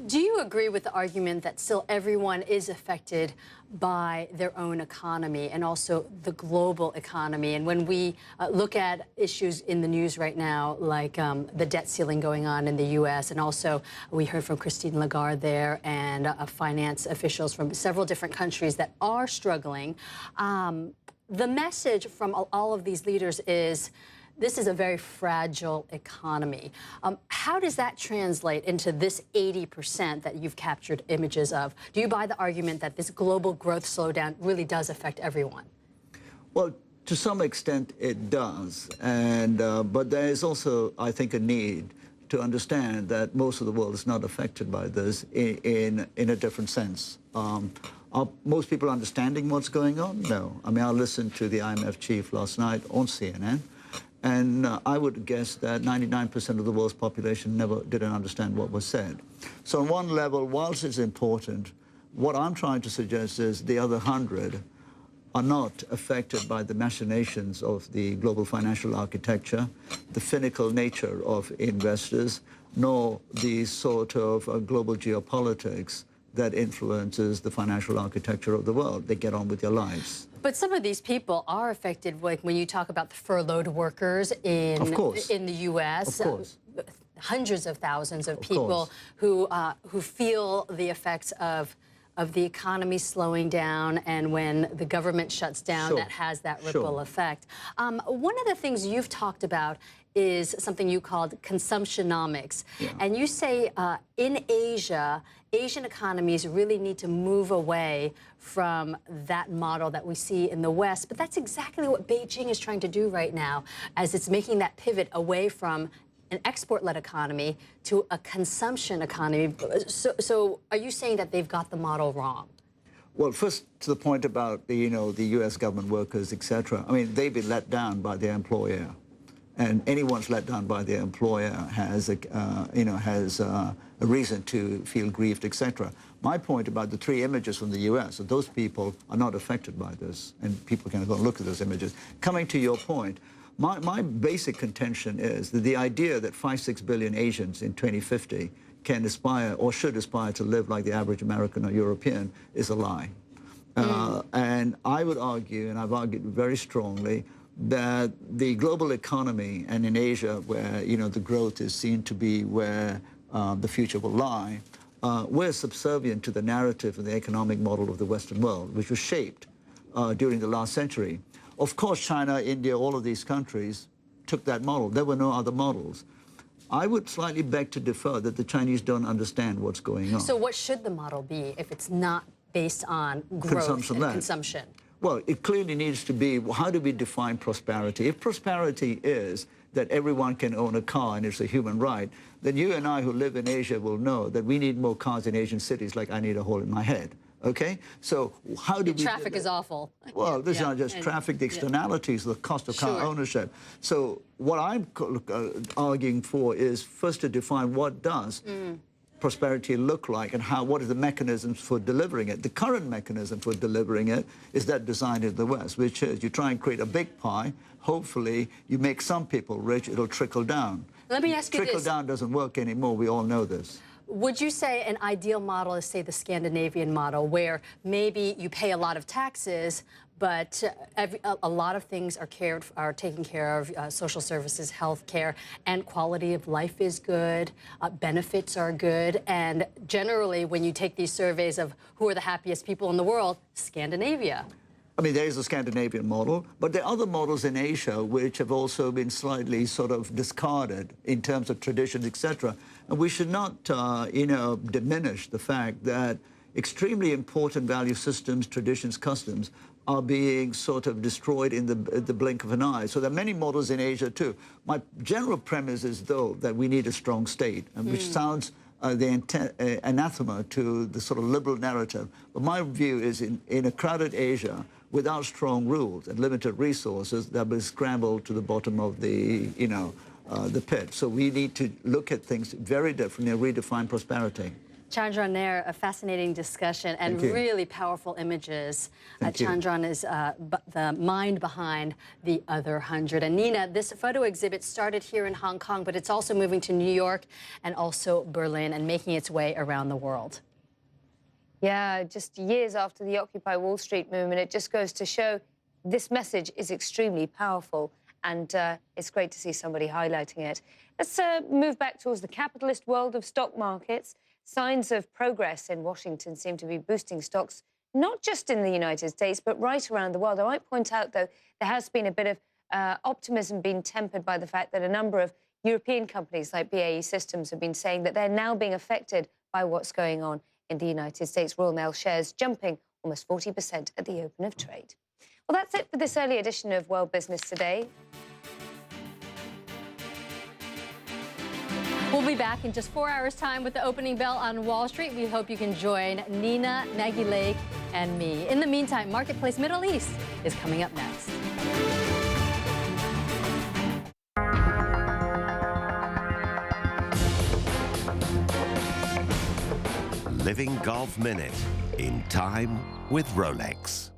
Do you agree with the argument that still everyone is affected by their own economy and also the global economy? And when we look at issues in the news right now, like the debt ceiling going on in the U.S., and also we heard from Christine Lagarde there and finance officials from several different countries that are struggling, the message from all of these leaders is, this is a very fragile economy. How does that translate into this 80% that you've captured images of? Do you buy the argument that this global growth slowdown really does affect everyone? Well, to some extent it does. And, but there is also, I think, a need to understand that most of the world is not affected by this in a different sense. Are most people understanding what's going on? No. I mean, I listened to the IMF chief last night on CNN. And I would guess that 99% of the world's population never didn't understand what was said. So on one level, whilst it's important, what I'm trying to suggest is the other 100 are not affected by the machinations of the global financial architecture, the finical nature of investors, nor the sort of global geopolitics that influences the financial architecture of the world. They get on with their lives. But some of these people are affected, like when you talk about the furloughed workers in the U.S. Of course. Hundreds of thousands of people who feel the effects of the economy slowing down, and when the government shuts down, that has that ripple effect. One of the things you've talked about is something you called consumptionomics. And you say in Asia, Asian economies really need to move away from that model that we see in the West. But that's exactly what Beijing is trying to do right now, as it's making that pivot away from an export-led economy to a consumption economy. So are you saying that they've got the model wrong? Well, first to the point about the U.S. government workers, etc. I mean, they've been let down by their employer. And anyone's let down by their employer has a reason to feel grieved, etc. My point about the 3 images from the U.S., that those people are not affected by this, and people can go and look at those images. Coming to your point, my basic contention is that the idea that 5-6 billion Asians in 2050 can aspire or should aspire to live like the average American or European is a lie. And I would argue, and I've argued very strongly, that the global economy, and in Asia, where the growth is seen to be where the future will lie, we're subservient to the narrative and the economic model of the Western world, which was shaped during the last century. Of course, China, India, all of these countries took that model. There were no other models. I would slightly beg to differ that the Chinese don't understand what's going on. So what should the model be if it's not based on growth and consumption? Well, it clearly needs to be, how do we define prosperity? If prosperity is that everyone can own a car and it's a human right, then you and I who live in Asia will know that we need more cars in Asian cities like I need a hole in my head. Okay? So how do we... Traffic is awful. Well, this is not just traffic, the externalities, the cost of car ownership. So what I'm arguing for is first to define what does prosperity look like and what are the mechanisms for delivering it. The current mechanism for delivering it is that designed in the West, which is you try and create a big pie, hopefully you make some people rich, it'll trickle down. Let me ask you this. Trickle down doesn't work anymore, we all know this. Would you say an ideal model is, say, the Scandinavian model, where maybe you pay a lot of taxes, but a lot of things are taken care of, social services, health care, and quality of life is good, benefits are good, and generally, when you take these surveys of who are the happiest people in the world, Scandinavia. I mean, there is a Scandinavian model, but there are other models in Asia which have also been slightly sort of discarded in terms of traditions, etc. And we should not, you know, diminish the fact that extremely important value systems, traditions, customs are being sort of destroyed in the blink of an eye. So there are many models in Asia too. My general premise is, though, that we need a strong state, and which sounds anathema to the sort of liberal narrative. But my view is in a crowded Asia, without strong rules and limited resources, that will scramble to the bottom of the, you know, the pit. So we need to look at things very differently and redefine prosperity. Chandran Nair, a fascinating discussion and really powerful images. Chandran is the mind behind The Other 100. And Nina, this photo exhibit started here in Hong Kong, but it's also moving to New York and also Berlin and making its way around the world. Yeah, just years after the Occupy Wall Street movement, it just goes to show this message is extremely powerful, and it's great to see somebody highlighting it. Let's move back towards the capitalist world of stock markets. Signs of progress in Washington seem to be boosting stocks, not just in the United States, but right around the world. I might point out, though, there has been a bit of optimism being tempered by the fact that a number of European companies like BAE Systems have been saying that they're now being affected by what's going on in the United States. Royal Mail shares jumping almost 40% at the open of trade. Well, that's it for this early edition of World Business Today. We'll be back in just 4 hours' time with the opening bell on Wall Street. We hope you can join Nina, Maggie Lake, and me. In the meantime, Marketplace Middle East is coming up next. Living Golf Minute in time with Rolex.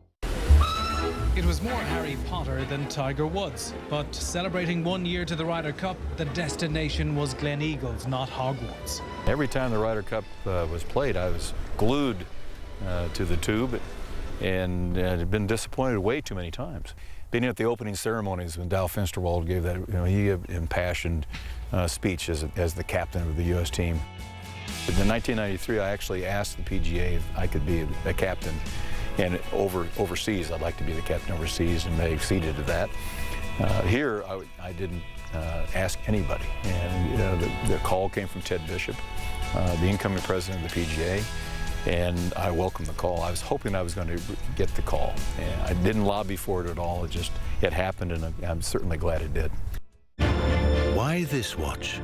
It was more Harry Potter than Tiger Woods, but celebrating 1 year to the Ryder Cup, the destination was Glen Eagles, not Hogwarts. Every time the Ryder Cup was played, I was glued to the tube and had been disappointed way too many times. Being at the opening ceremonies when Dow Finsterwald gave that, he gave impassioned speech as the captain of the U.S. team. In 1993, I actually asked the PGA if I could be a captain, and overseas, I'd like to be the captain overseas, and they acceded to that. Here, I didn't ask anybody, and the call came from Ted Bishop, the incoming president of the PGA, and I welcomed the call. I was hoping I was going to get the call, and I didn't lobby for it at all. It happened, and I'm certainly glad it did. Why this watch?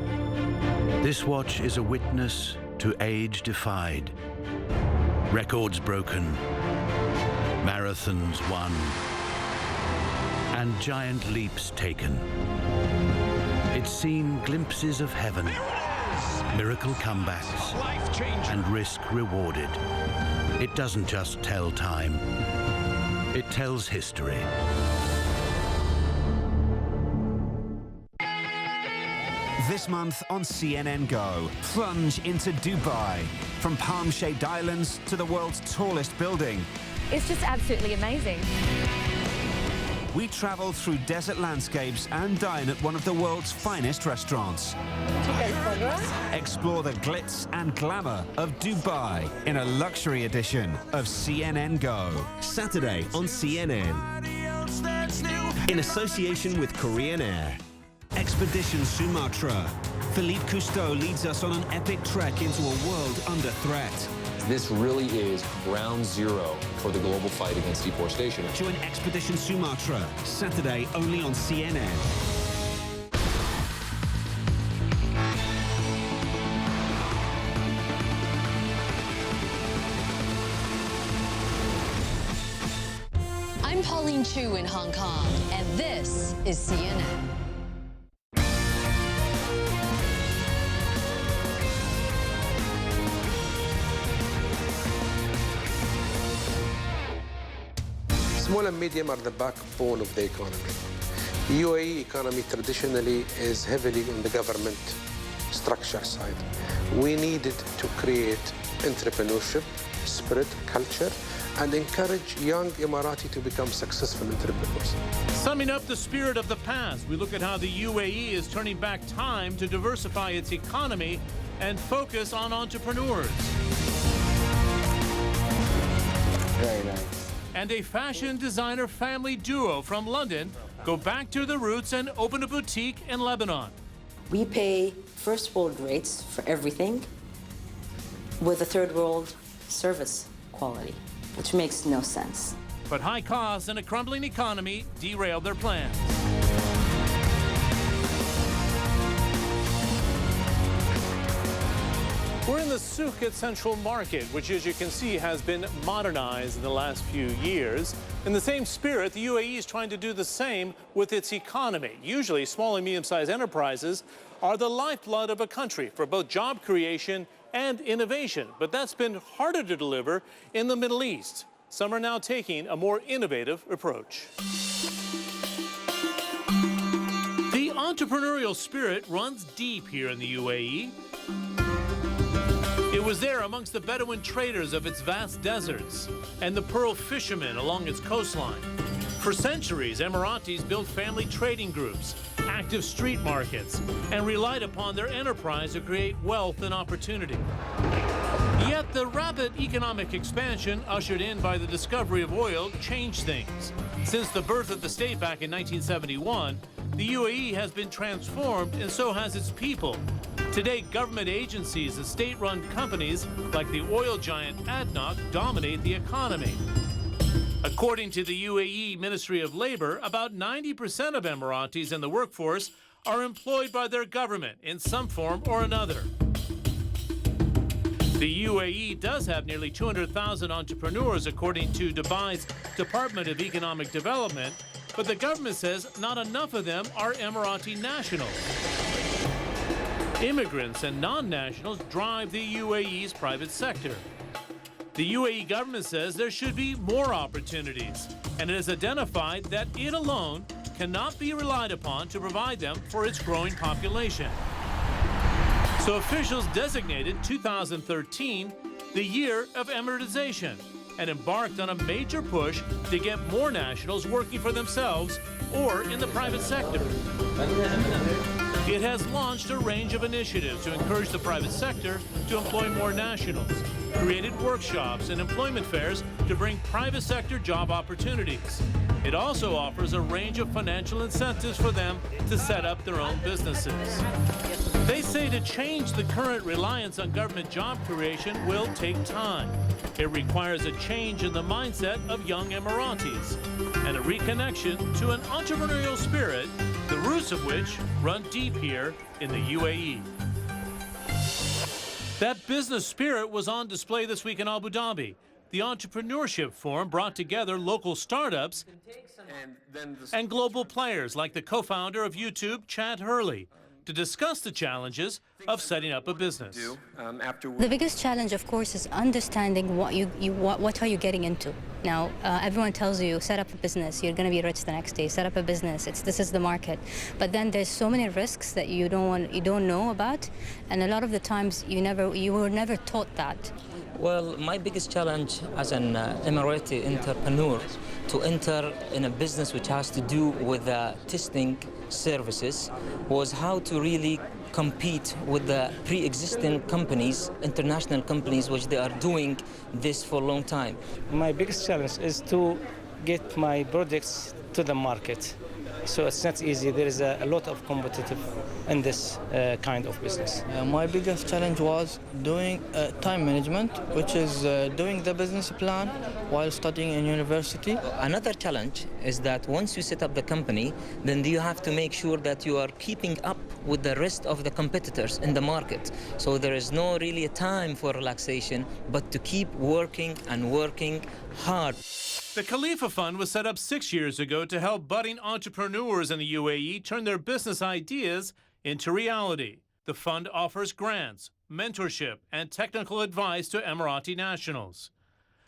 This watch is a witness to age defied, records broken, marathons won, and giant leaps taken. It's seen glimpses of heaven, miracle comebacks, and risk rewarded. It doesn't just tell time, it tells history. This month on CNN Go, plunge into Dubai. From palm-shaped islands to the world's tallest building. It's just absolutely amazing. We travel through desert landscapes and dine at one of the world's finest restaurants. Explore the glitz and glamour of Dubai in a luxury edition of CNN Go. Saturday on CNN. In association with Korean Air. Expedition Sumatra. Philippe Cousteau leads us on an epic trek into a world under threat. This really is ground zero for the global fight against deforestation. Join Expedition Sumatra, Saturday only on CNN. I'm Pauline Chu in Hong Kong, and this is CNN. Small and medium are the backbone of the economy. The UAE economy traditionally is heavily on the government structure side. We needed to create entrepreneurship, spirit, culture, and encourage young Emirati to become successful entrepreneurs. Summing up the spirit of the past, we look at how the UAE is turning back time to diversify its economy and focus on entrepreneurs. Very nice. And a fashion designer family duo from London go back to the roots and open a boutique in Lebanon. We pay first world rates for everything with a third world service quality, which makes no sense. But high costs and a crumbling economy derailed their plans. We're in the souk at Central Market, which, as you can see, has been modernized in the last few years. In the same spirit, the UAE is trying to do the same with its economy. Usually, small and medium-sized enterprises are the lifeblood of a country for both job creation and innovation. But that's been harder to deliver in the Middle East. Some are now taking a more innovative approach. The entrepreneurial spirit runs deep here in the UAE. It was there amongst the Bedouin traders of its vast deserts and the pearl fishermen along its coastline. For centuries, Emiratis built family trading groups, active street markets, and relied upon their enterprise to create wealth and opportunity. Yet the rapid economic expansion ushered in by the discovery of oil changed things. Since the birth of the state back in 1971, the UAE has been transformed, and so has its people. Today, government agencies and state-run companies like the oil giant ADNOC dominate the economy. According to the UAE Ministry of Labor, about 90% of Emiratis in the workforce are employed by their government in some form or another. The UAE does have nearly 200,000 entrepreneurs, according to Dubai's Department of Economic Development, but the government says not enough of them are Emirati nationals. Immigrants and non-nationals drive the UAE's private sector. The UAE government says there should be more opportunities, and it has identified that it alone cannot be relied upon to provide them for its growing population. So officials designated 2013 the year of Emiratization and embarked on a major push to get more nationals working for themselves or in the private sector. It has launched a range of initiatives to encourage the private sector to employ more nationals, created workshops and employment fairs to bring private sector job opportunities. It also offers a range of financial incentives for them to set up their own businesses. They say to change the current reliance on government job creation will take time. It requires a change in the mindset of young Emiratis and a reconnection to an entrepreneurial spirit, the roots of which run deep here in the UAE. That business spirit was on display this week in Abu Dhabi. The Entrepreneurship Forum brought together local startups and global players like the co-founder of YouTube, Chad Hurley, to discuss the challenges of setting up a business. The biggest challenge, of course, is understanding what are you getting into. Now, everyone tells you, set up a business, you're going to be rich the next day. Set up a business, this is the market. But then there's so many risks that you don't know about, and a lot of the times you were never taught that. Well, my biggest challenge as an Emirati entrepreneur to enter in a business which has to do with testing services was how to really compete with the pre-existing companies, international companies, which they are doing this for a long time. My biggest challenge is to get my products to the market. So it's not easy. There is a lot of competitive in this kind of business. My biggest challenge was doing time management, which is doing the business plan while studying in university. Another challenge is that once you set up the company, then you have to make sure that you are keeping up with the rest of the competitors in the market. So there is no really time for relaxation, but to keep working and working hard. The Khalifa Fund was set up 6 years ago to help budding entrepreneurs in the UAE turn their business ideas into reality. The fund offers grants, mentorship, and technical advice to Emirati nationals.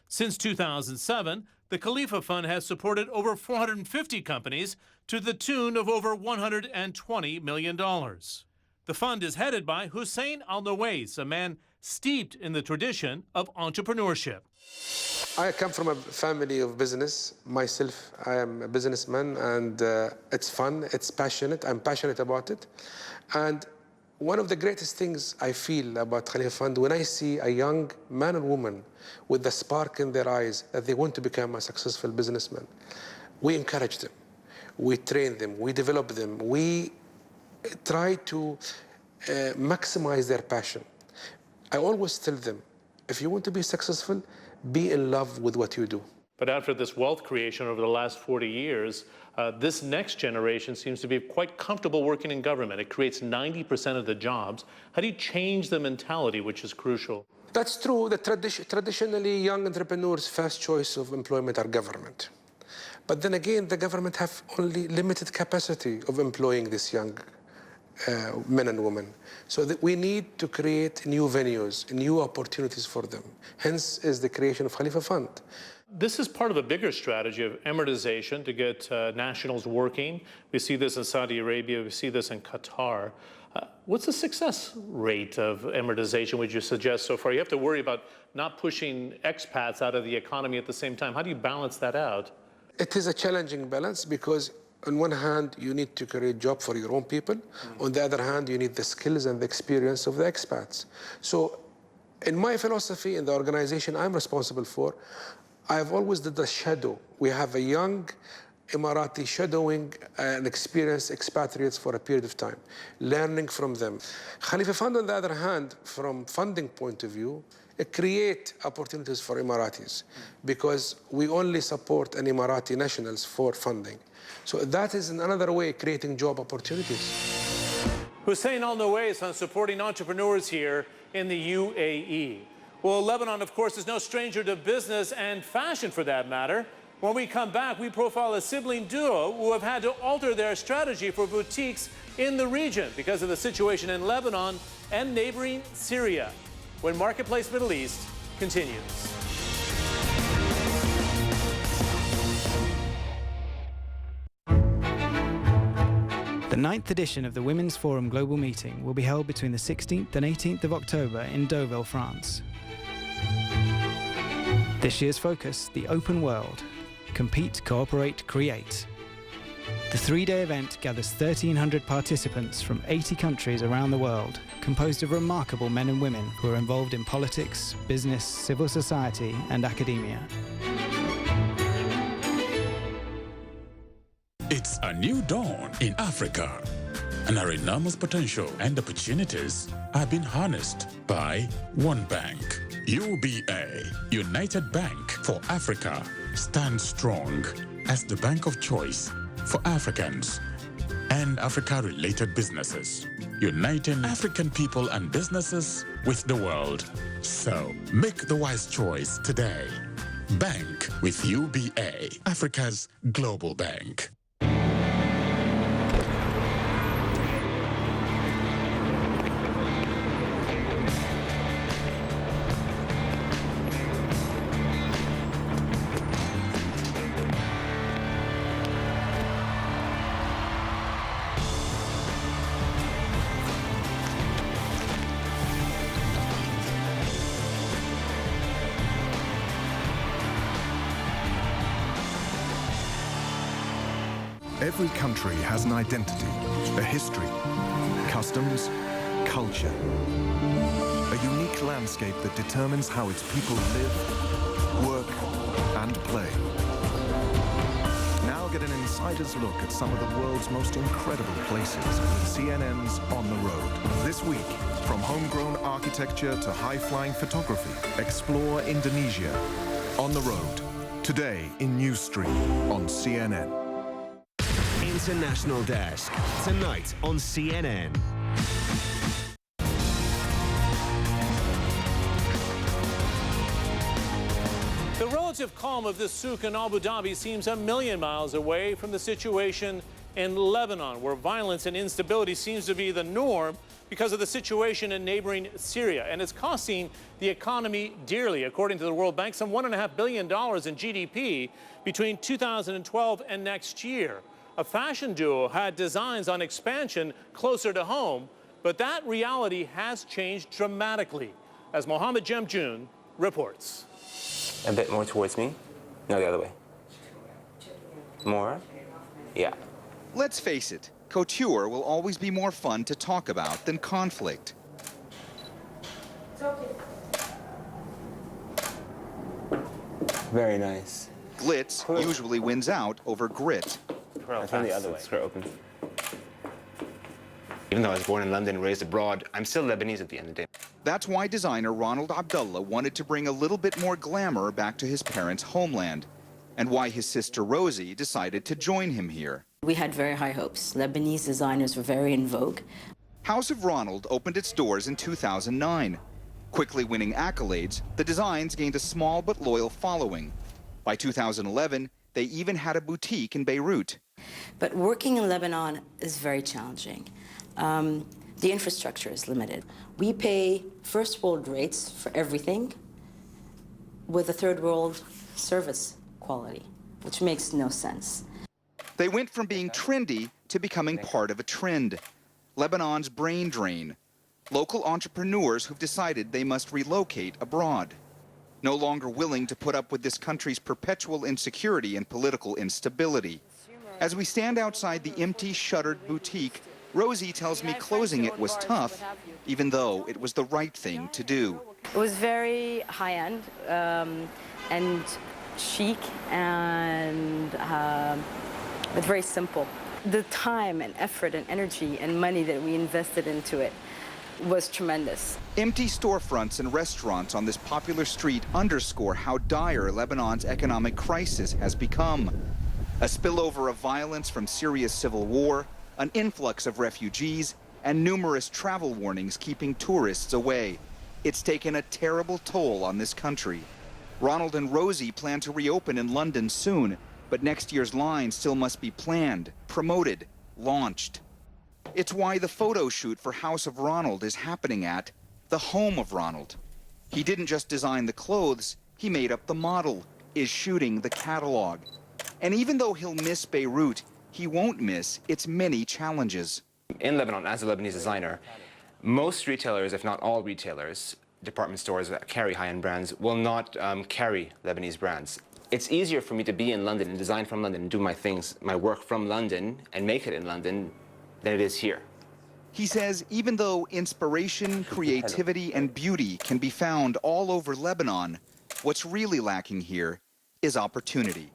Since 2007, the Khalifa Fund has supported over 450 companies to the tune of over $120 million. The fund is headed by Hussein Al-Nawais, a man steeped in the tradition of entrepreneurship. I come from a family of business. Myself, I am a businessman, and it's fun, it's passionate. I'm passionate about it. And one of the greatest things I feel about Khalifa Fund, when I see a young man or woman with the spark in their eyes that they want to become a successful businessman, we encourage them, we train them, we develop them, we try to maximize their passion. I always tell them, if you want to be successful, be in love with what you do. But after this wealth creation over the last 40 years, this next generation seems to be quite comfortable working in government. It creates 90% of the jobs. How do you change the mentality, which is crucial? That's true. Traditionally, young entrepreneurs' first choice of employment are government. But then again, the government have only limited capacity of employing these young men and women. So that we need to create new venues, new opportunities for them. Hence is the creation of Khalifa Fund. This is part of a bigger strategy of Emiratization to get nationals working. We see this in Saudi Arabia, we see this in Qatar. What's the success rate of Emiratization, would you suggest so far? You have to worry about not pushing expats out of the economy at the same time. How do you balance that out? It is a challenging balance because on one hand, you need to create jobs for your own people. On the other hand, you need the skills and the experience of the expats. So in my philosophy, in the organization I'm responsible for, I've always did the shadow. We have a young Emirati shadowing and experienced expatriates for a period of time, learning from them. Khalifa Fund, on the other hand, from funding point of view, it creates opportunities for Emiratis because we only support an Emirati nationals for funding. So that is another way of creating job opportunities. Hussein Al-Nawais on supporting entrepreneurs here in the UAE. Well, Lebanon, of course, is no stranger to business and fashion for that matter. When we come back, we profile a sibling duo who have had to alter their strategy for boutiques in the region because of the situation in Lebanon and neighboring Syria. When Marketplace Middle East continues. The 9th edition of the Women's Forum Global Meeting will be held between the 16th and 18th of October in Deauville, France. This year's focus, the open world. Compete, cooperate, create. The 3-day event gathers 1,300 participants from 80 countries around the world, composed of remarkable men and women who are involved in politics, business, civil society, and academia. It's a new dawn in Africa, and our enormous potential and opportunities are being harnessed by one bank. UBA, United Bank for Africa, stands strong as the bank of choice for Africans and Africa-related businesses, uniting African people and businesses with the world. So, make the wise choice today. Bank with UBA, Africa's global bank. Every country has an identity, a history, customs, culture. A unique landscape that determines how its people live, work, and play. Now get an insider's look at some of the world's most incredible places with CNN's On the Road. This week, from homegrown architecture to high-flying photography, explore Indonesia. On the Road, today in News Stream on CNN. In International Desk, tonight on CNN. The relative calm of this souk in Abu Dhabi seems a million miles away from the situation in Lebanon, where violence and instability seems to be the norm because of the situation in neighboring Syria. And it's costing the economy dearly. According to the World Bank, some $1.5 billion in GDP between 2012 and next year. A fashion duo had designs on expansion closer to home, but that reality has changed dramatically, as Mohammed Jamjoon reports. A bit more towards me. No, the other way. More? Yeah. Let's face it, couture will always be more fun to talk about than conflict. Very nice. Glitz usually wins out over grit. I found the other way. Skirt open. Even though I was born in London and raised abroad, I'm still Lebanese at the end of the day. That's why designer Ronald Abdullah wanted to bring a little bit more glamour back to his parents' homeland, and why his sister Rosie decided to join him here. We had very high hopes. Lebanese designers were very in vogue. House of Ronald opened its doors in 2009. Quickly winning accolades, the designs gained a small but loyal following. By 2011, they even had a boutique in Beirut. But working in Lebanon is very challenging. The infrastructure is limited. We pay first world rates for everything with a third world service quality, which makes no sense. They went from being trendy to becoming part of a trend. Lebanon's brain drain. Local entrepreneurs who've decided they must relocate abroad. No longer willing to put up with this country's perpetual insecurity and political instability. As we stand outside the empty, shuttered boutique, Rosie tells me closing it was tough, even though it was the right thing to do. It was very high-end and chic and but very simple. The time and effort and energy and money that we invested into it was tremendous. Empty storefronts and restaurants on this popular street underscore how dire Lebanon's economic crisis has become. A spillover of violence from Syria's civil war, an influx of refugees, and numerous travel warnings keeping tourists away. It's taken a terrible toll on this country. Ronald and Rosie plan to reopen in London soon, but next year's line still must be planned, promoted, launched. It's why the photo shoot for House of Ronald is happening at the home of Ronald. He didn't just design the clothes, he made up the model, is shooting the catalog. And even though he'll miss Beirut, he won't miss its many challenges. In Lebanon, as a Lebanese designer, most retailers, if not all retailers, department stores that carry high-end brands, will not carry Lebanese brands. It's easier for me to be in London and design from London and do my things, my work from London and make it in London than it is here. He says even though inspiration, creativity, and beauty can be found all over Lebanon, what's really lacking here is opportunity.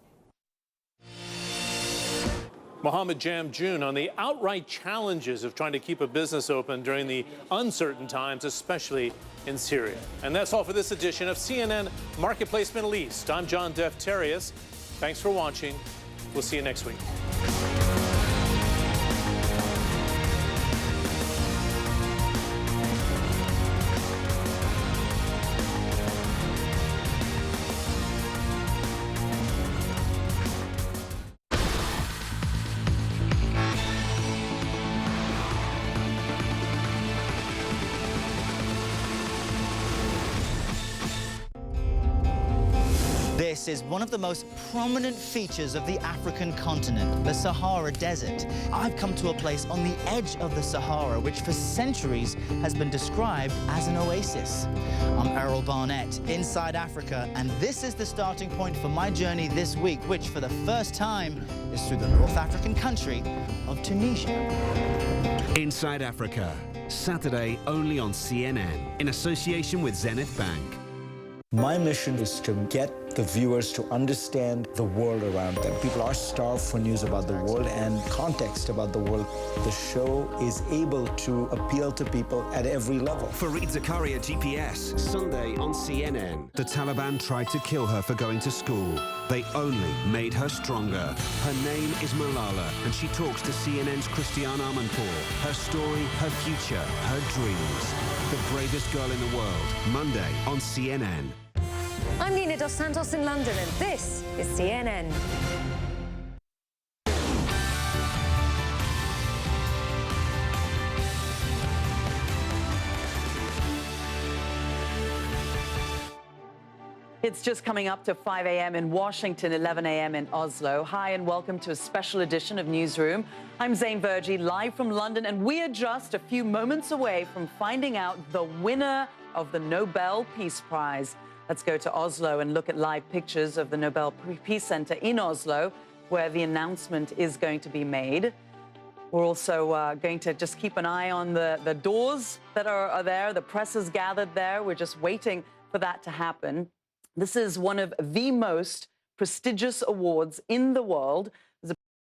Mohammed Jamjoon on the outright challenges of trying to keep a business open during the uncertain times, especially in Syria. And that's all for this edition of CNN Marketplace Middle East. I'm John Defterius. Thanks for watching. We'll see you next week. This is one of the most prominent features of the African continent, the Sahara Desert. I've come to a place on the edge of the Sahara, which for centuries has been described as an oasis. I'm Errol Barnett, inside Africa, and this is the starting point for my journey this week, which for the first time is through the North African country of Tunisia. Inside Africa, Saturday only on CNN, in association with Zenith Bank. My mission is to get the viewers to understand the world around them. People are starved for news about the world and context about the world. The show is able to appeal to people at every level. Fareed Zakaria GPS, Sunday on CNN. The Taliban tried to kill her for going to school. They only made her stronger. Her name is Malala, and she talks to CNN's Christiane Amanpour. Her story, her future, her dreams. The bravest girl in the world. Monday on CNN. I'm Nina Dos Santos in London, and this is CNN. It's just coming up to 5 a.m. in Washington, 11 a.m. in Oslo. Hi, and welcome to a special edition of Newsroom. I'm Zain Verjee, live from London, and we are just a few moments away from finding out the winner of the Nobel Peace Prize. Let's go to Oslo and look at live pictures of the Nobel Peace Center in Oslo, where the announcement is going to be made. We're also going to just keep an eye on the doors that are there. The press is gathered there. We're just waiting for that to happen. This is one of the most prestigious awards in the world.